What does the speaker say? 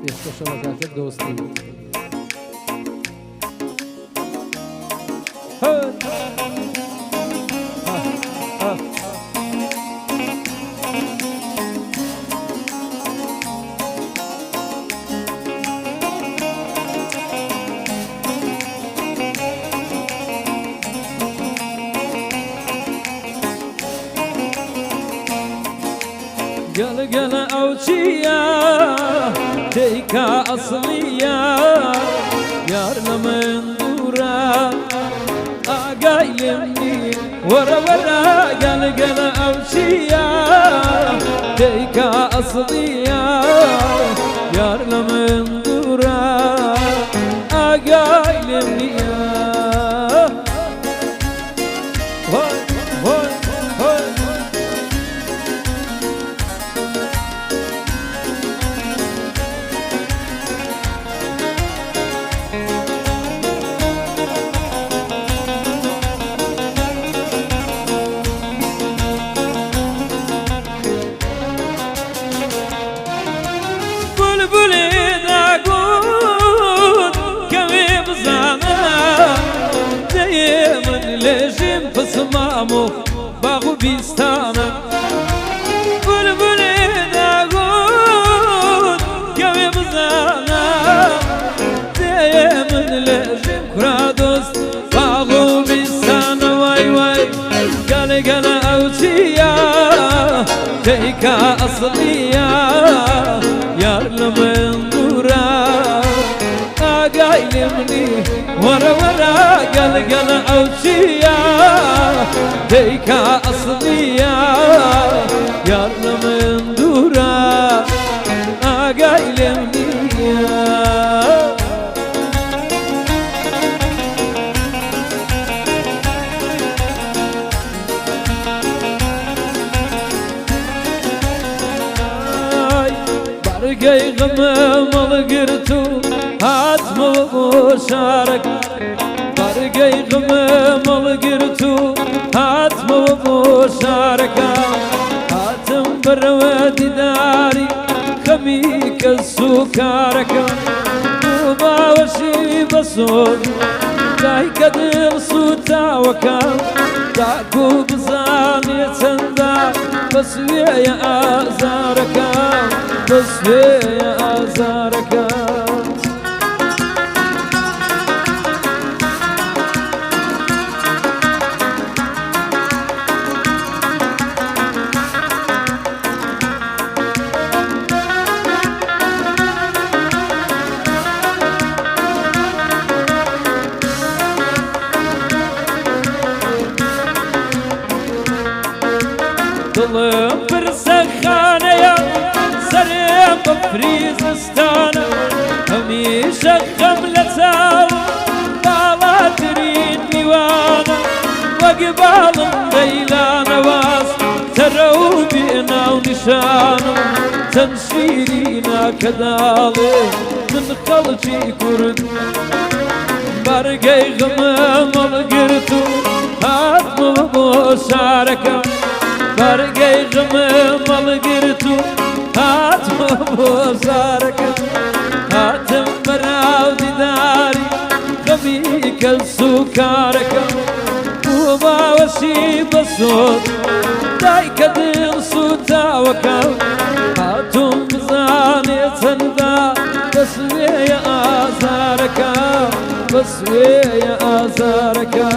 پێشکەشە ڕزاکرد دۆستی قل قل أوشيا تيكا أصليا يار لمن دورا أقايلني ورا ورا قل قل أوشيا تيكا أصليا يار لمن دورا أقايلني بصمامو باغو بيستانا بلبل داغود كوي بزانا دايما لازم كرادوس باغو بيستانا واي واي قال قال اوتيا تيكا اصليا يار لمن دورا قايلني ورا ورا قال قال اوتيا تيكا أصليا يار من دورا أقايلني برقي غمام القرتو هاتمو مشارك برقي غمام القرتو هاتمو مشاركة هاتم بروادي داري خميك السكاركة وما وشي بصوت دايك دل صوتا وكا داكو بزاني تندا بس يا أزاركا بس يا أزاركا ظلم برسخانة يا سريم بفريزستانة هميشة خملة بالا ترين ميوانا وقبال ليلانا واس تروا بينا ونشانا تنشيرينا كدالي من قلبي كرد برقي غمام القرتو هاتمو مشاركة برقي غمام القرتو هاتمو مشاركة هاتم براودي داري خبيك السكاركة وما وشي بصوت دايك دل صوتا وكا هاتم بزاني تندا بس ويا آزاركا بس ويا آزاركا